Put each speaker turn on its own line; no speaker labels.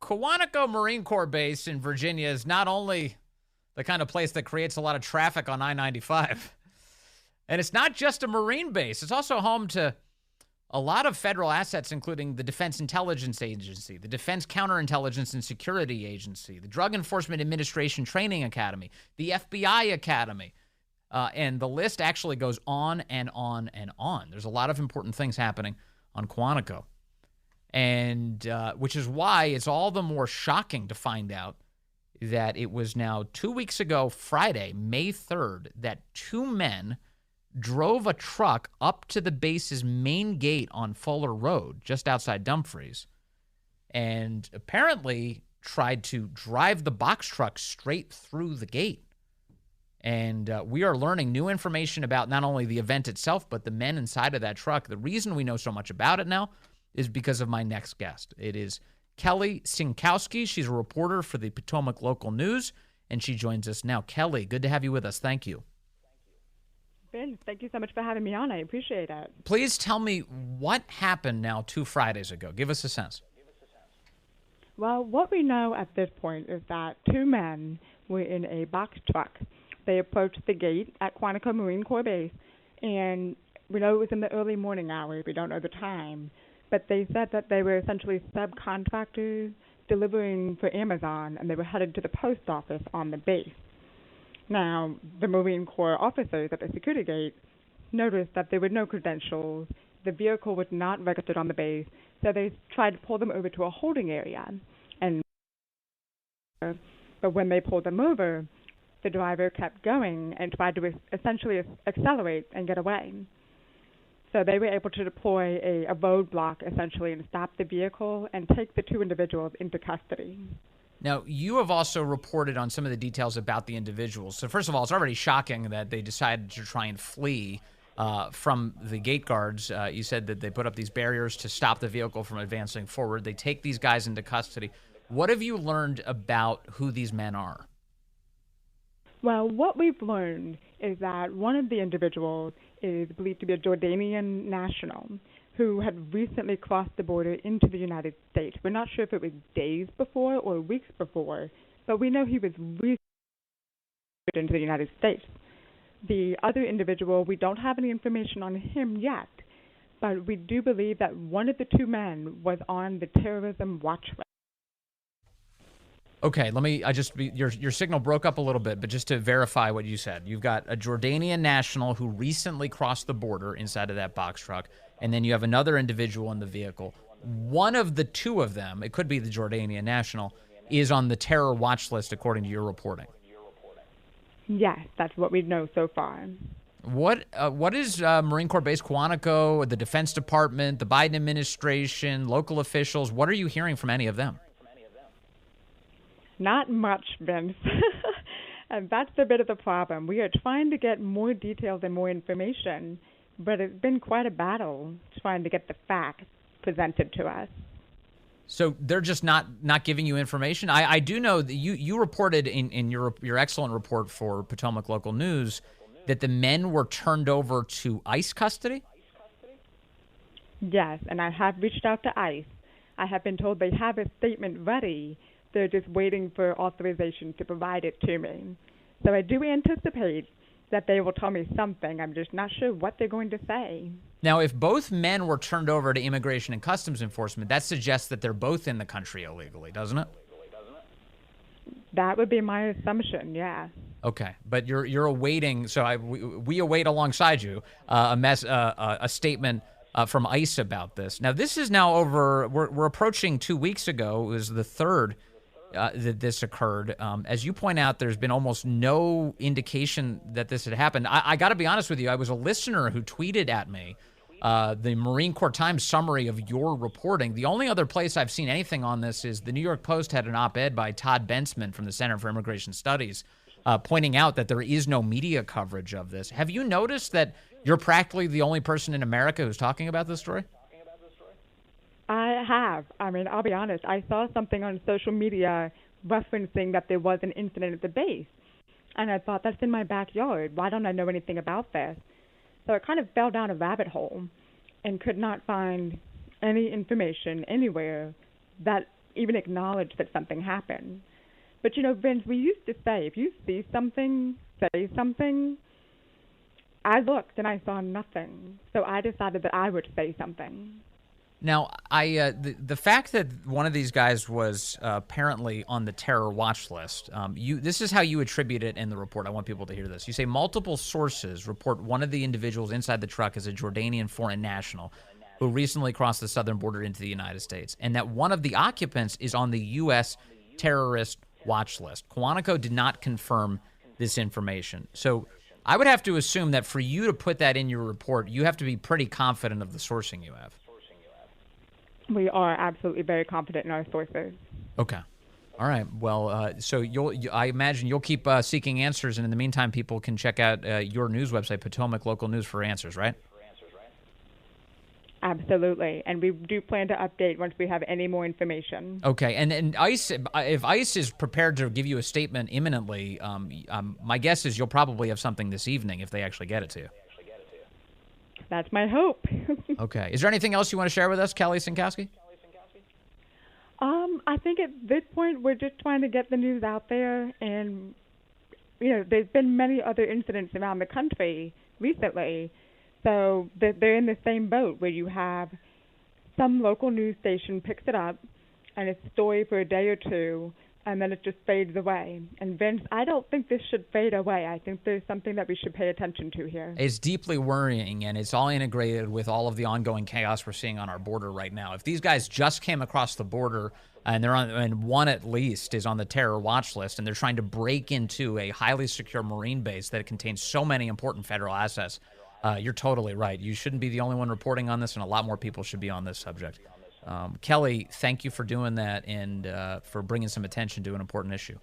Quantico Marine Corps Base in Virginia is not only the kind of place that creates a lot of traffic on I-95, and it's not just a Marine base. It's also home to a lot of federal assets, including the Defense Intelligence Agency, the Defense Counterintelligence and Security Agency, the Drug Enforcement Administration Training Academy, the FBI Academy, and the list actually goes on and on and on. There's a lot of important things happening on Quantico. And which is why it's all the more shocking to find out that it was now 2 weeks ago, Friday, May 3rd, that two men drove a truck up to the base's main gate on Fuller Road, just outside Dumfries, and apparently tried to drive the box truck straight through the gate. And we are learning new information about not only the event itself, but the men inside of that truck. The reason we know so much about it now is because of my next guest. It is Kelly Sienkowski. She's a reporter for the Potomac Local News, and she joins us now. Kelly, good to have you with us. Thank you.
Ben, thank you so much for having me on. I appreciate it.
Please tell me what happened now 2 Fridays ago. Give us a sense.
Well, what we know at this point is that two men were in a box truck. They approached the gate at Quantico Marine Corps Base, and we know it was in the early morning hours. We don't know the time. But they said that they were essentially subcontractors delivering for Amazon, and they were headed to the post office on the base. Now, the Marine Corps officers at the security gate noticed that there were no credentials. The vehicle was not registered on the base, so they tried to pull them over to a holding area. But when they pulled them over, the driver kept going and tried to essentially accelerate and get away. So they were able to deploy a roadblock, essentially, and stop the vehicle and take the two individuals into custody.
Now, you have also reported on some of the details about the individuals. So first of all, it's already shocking that they decided to try and flee from the gate guards. You said that they put up these barriers to stop the vehicle from advancing forward. They take these guys into custody. What have you learned about who these men are?
Well, what we've learned is that one of the individuals is believed to be a Jordanian national who had recently crossed the border into the United States. We're not sure if it was days before or weeks before, but we know he was recently into the United States. The other individual, we don't have any information on him yet, but we do believe that one of the two men was on the terrorism watch list.
Okay, your signal broke up a little bit, but just to verify what you said, you've got a Jordanian national who recently crossed the border inside of that box truck, and then you have another individual in the vehicle. One of the two of them, it could be the Jordanian national, is on the terror watch list according to your reporting.
Yes, that's what we know so far.
What is Marine Corps Base Quantico, the Defense Department, the Biden administration, local officials, what are you hearing from any of them?
Not much, Vince. And that's a bit of the problem. We are trying to get more details and more information, but it's been quite a battle trying to get the facts presented to us.
So they're just not giving you information? I do know that you reported in your excellent report for Potomac Local News that the men were turned over to ICE custody?
Yes, and I have reached out to ICE. I have been told they have a statement ready. They're just waiting for authorization to provide it to me. So I do anticipate that they will tell me something. I'm just not sure what they're going to say.
Now, if both men were turned over to Immigration and Customs Enforcement, that suggests that they're both in the country illegally, doesn't it?
That would be my assumption, yeah.
Okay, but you're awaiting. So we await alongside you a statement from ICE about this. Now, this is now over. We're approaching 2 weeks ago. It was the 3rd. That this occurred. As you point out, there's been almost no indication that this had happened. I got to be honest with you. I was a listener who tweeted at me the Marine Corps Times summary of your reporting. The only other place I've seen anything on this is the New York Post had an op-ed by Todd Bensman from the Center for Immigration Studies pointing out that there is no media coverage of this. Have you noticed that you're practically the only person in America who's talking about this story?
I have. I mean, I'll be honest. I saw something on social media referencing that there was an incident at the base. And I thought, that's in my backyard. Why don't I know anything about this? So I kind of fell down a rabbit hole and could not find any information anywhere that even acknowledge that something happened. But, Vince, we used to say, if you see something, say something. I looked and I saw nothing. So I decided that I would say something.
Now, the fact that one of these guys was apparently on the terror watch list, this is how you attribute it in the report. I want people to hear this. You say multiple sources report one of the individuals inside the truck is a Jordanian foreign national who recently crossed the southern border into the United States, and that one of the occupants is on the U.S. terrorist watch list. Quantico did not confirm this information. So I would have to assume that for you to put that in your report, you have to be pretty confident of the sourcing you have.
We are absolutely very confident in our sources.
Okay. All right. Well, so I imagine you'll keep seeking answers, and in the meantime, people can check out your news website, Potomac Local News, for answers, right?
Absolutely. And we do plan to update once we have any more information.
Okay. And ICE, if ICE is prepared to give you a statement imminently, my guess is you'll probably have something this evening if they actually get it to you.
That's my hope.
Okay. Is there anything else you want to share with us, Kelly Sienkowski?
I think at this point we're just trying to get the news out there, and there's been many other incidents around the country recently, so they're in the same boat where you have some local news station picks it up, and it's a story for a day or two, and then it just fades away. And Vince, I don't think this should fade away. I think there's something that we should pay attention to here.
It's deeply worrying, and it's all integrated with all of the ongoing chaos we're seeing on our border right now. If these guys just came across the border and one at least is on the terror watch list, and they're trying to break into a highly secure Marine base that contains so many important federal assets, you're totally right. You shouldn't be the only one reporting on this, and a lot more people should be on this subject. Kelly, thank you for doing that and for bringing some attention to an important issue.